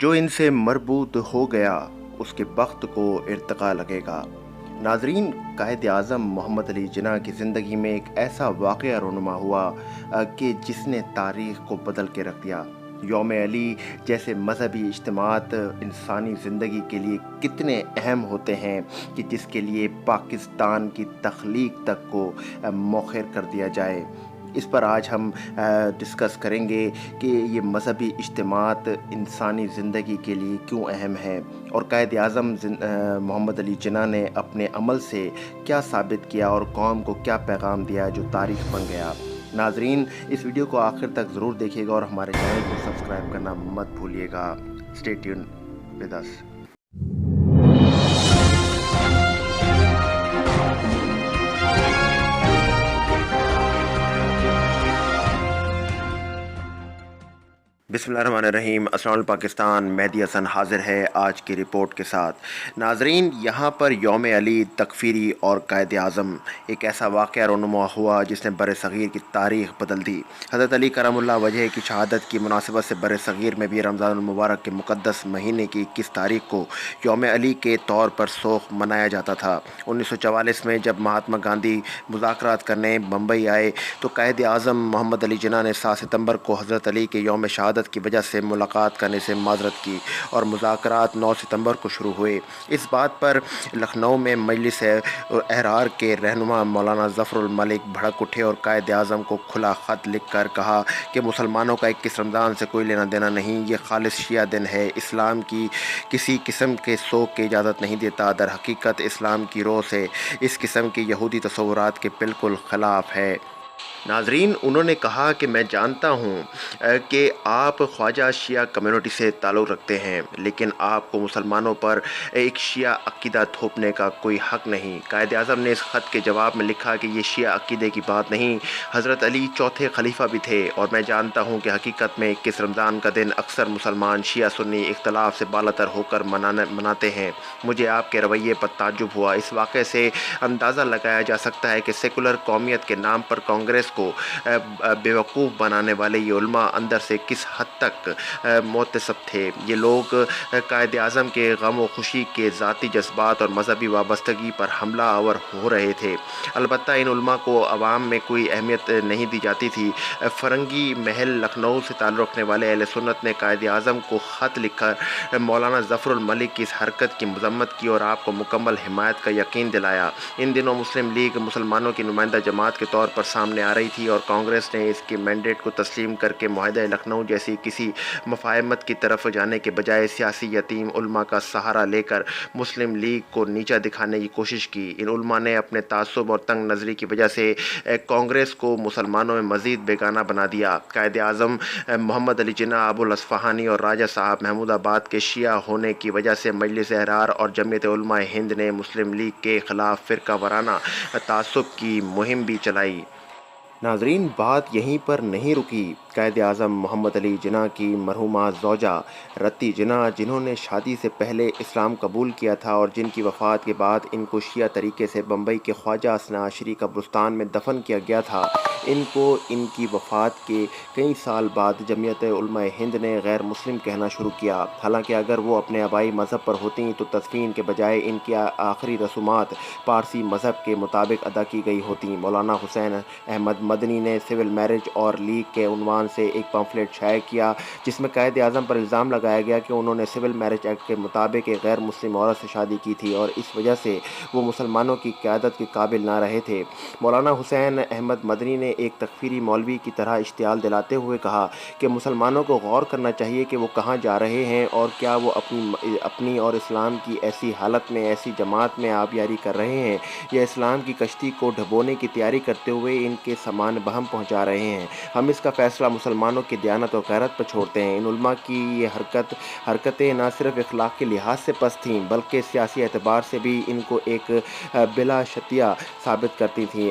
جو ان سے مربوط ہو گیا اس کے بخت کو ارتقا لگے گا۔ ناظرین، قائد اعظم محمد علی جناح کی زندگی میں ایک ایسا واقعہ رونما ہوا کہ جس نے تاریخ کو بدل کے رکھ دیا۔ یوم علی جیسے مذہبی اجتماعات انسانی زندگی کے لیے کتنے اہم ہوتے ہیں کہ جس کے لیے پاکستان کی تخلیق تک کو مؤخر کر دیا جائے۔ اس پر آج ہم ڈسکس کریں گے کہ یہ مذہبی اجتماعات انسانی زندگی کے لیے کیوں اہم ہے اور قائد اعظم محمد علی جناح نے اپنے عمل سے کیا ثابت کیا اور قوم کو کیا پیغام دیا جو تاریخ بن گیا۔ ناظرین، اس ویڈیو کو آخر تک ضرور دیکھیے گا اور ہمارے چینل کو سبسکرائب کرنا مت بھولیے گا۔ Stay tuned with us. بسم اللہ الرحمن الرحیم۔ السلام علیکم پاکستان، مہدی حسن حاضر ہے آج کی رپورٹ کے ساتھ۔ ناظرین، یہاں پر یوم علی تکفیری اور قائد اعظم ایک ایسا واقعہ رونما ہوا جس نے بر صغیر کی تاریخ بدل دی۔ حضرت علی کرم اللہ وجہ کی شہادت کی مناسبت سے بر صغیر میں بھی رمضان المبارک کے مقدس مہینے کی 21 تاریخ کو یوم علی کے طور پر سوگ منایا جاتا تھا۔ 1944 میں جب مہاتما گاندھی مذاکرات کرنے بمبئی آئے تو قائد اعظم محمد علی جناح نے 7 ستمبر کو حضرت علی کے یوم شہادت کی وجہ سے ملاقات کرنے سے معذرت کی اور مذاکرات 9 ستمبر کو شروع ہوئے۔ اس بات پر لکھنؤ میں مجلس احرار کے رہنما مولانا ظفر الملک بھڑک اٹھے اور قائد اعظم کو کھلا خط لکھ کر کہا کہ مسلمانوں کا 21 رمضان سے کوئی لینا دینا نہیں، یہ خالص شیعہ دن ہے، اسلام کی کسی قسم کے سوگ کی اجازت نہیں دیتا، در حقیقت اسلام کی روح سے اس قسم کے یہودی تصورات کے بالکل خلاف ہے۔ ناظرین، انہوں نے کہا کہ میں جانتا ہوں کہ آپ خواجہ شیعہ کمیونٹی سے تعلق رکھتے ہیں، لیکن آپ کو مسلمانوں پر ایک شیعہ عقیدہ تھوپنے کا کوئی حق نہیں۔ قائد اعظم نے اس خط کے جواب میں لکھا کہ یہ شیعہ عقیدے کی بات نہیں، حضرت علی چوتھے خلیفہ بھی تھے اور میں جانتا ہوں کہ حقیقت میں 21 رمضان کا دن اکثر مسلمان شیعہ سنی اختلاف سے بالاتر ہو کر مناتے ہیں۔ مجھے آپ کے رویے پر تعجب ہوا۔ اس واقعے سے اندازہ لگایا جا سکتا ہے کہ سیکولر قومیت کے نام پر کانگریس کو بیوقوف بنانے والے یہ علماء اندر سے کس حد تک متصب تھے۔ یہ لوگ قائد اعظم کے غم و خوشی کے ذاتی جذبات اور مذہبی وابستگی پر حملہ آور ہو رہے تھے۔ البتہ ان علماء کو عوام میں کوئی اہمیت نہیں دی جاتی تھی۔ فرنگی محل لکھنؤ سے تعلق رکھنے والے اہل سنت نے قائد اعظم کو خط لکھ کر مولانا ظفر الملک کی اس حرکت کی مذمت کی اور آپ کو مکمل حمایت کا یقین دلایا۔ ان دنوں مسلم لیگ مسلمانوں کی نمائندہ جماعت کے طور پر سامنے آ رہی تھی اور کانگریس نے اس کے مینڈیٹ کو تسلیم کر کے معاہدہ لکھنؤ جیسی کسی مفاہمت کی طرف جانے کے بجائے سیاسی یتیم علماء کا سہارا لے کر مسلم لیگ کو نیچا دکھانے کی کوشش کی۔ ان علماء نے اپنے تعصب اور تنگ نظری کی وجہ سے کانگریس کو مسلمانوں میں مزید بیگانہ بنا دیا۔ قائد اعظم محمد علی جناح ابو الاصفہانی اور راجہ صاحب محمود آباد کے شیعہ ہونے کی وجہ سے مجلس احرار اور جمعیت علماء ہند نے مسلم لیگ کے خلاف فرقہ وارانہ تعصب کی مہم بھی چلائی۔ ناظرین، بات یہیں پر نہیں رکی۔ قائد اعظم محمد علی جناح کی مرحومہ زوجہ رتی جناح، جنہوں نے شادی سے پہلے اسلام قبول کیا تھا اور جن کی وفات کے بعد ان کو شیعہ طریقے سے بمبئی کے خواجہ اثنا عشری قبرستان میں دفن کیا گیا تھا، ان کو ان کی وفات کے کئی سال بعد جمعیت علماء ہند نے غیر مسلم کہنا شروع کیا۔ حالانکہ اگر وہ اپنے آبائی مذہب پر ہوتیں تو تدفین کے بجائے ان کی آخری رسومات پارسی مذہب کے مطابق ادا کی گئی ہوتیں۔ مولانا حسین احمد مدنی نے سول میرج اور لیگ کے عنوان سے ایک پمفلٹ شائع کیا جس میں قائد اعظم پر الزام لگایا گیا کہ انہوں نے سول میرج ایکٹ کے مطابق ایک غیر مسلم عورت سے شادی کی تھی اور اس وجہ سے وہ مسلمانوں کی قیادت کے قابل نہ رہے تھے۔ مولانا حسین احمد مدنی نے ایک تکفیری مولوی کی طرح اشتعال دلاتے ہوئے کہا کہ مسلمانوں کو غور کرنا چاہیے کہ وہ کہاں جا رہے ہیں اور کیا وہ اپنی اور اسلام کی ایسی حالت میں ایسی جماعت میں آبیاری کر رہے ہیں یا اسلام کی کشتی کو ڈھبونے کی تیاری کرتے ہوئے ان کے سامان بہم پہنچا رہے ہیں۔ ہم اس کا فیصلہ مسلمانوں کی دیانت اور غیرت پر چھوڑتے ہیں۔ ان علماء کی یہ حرکتیں نہ صرف اخلاق کے لحاظ سے پست تھیں بلکہ سیاسی اعتبار سے بھی ان کو ایک بلا شتیہ ثابت کرتی تھیں۔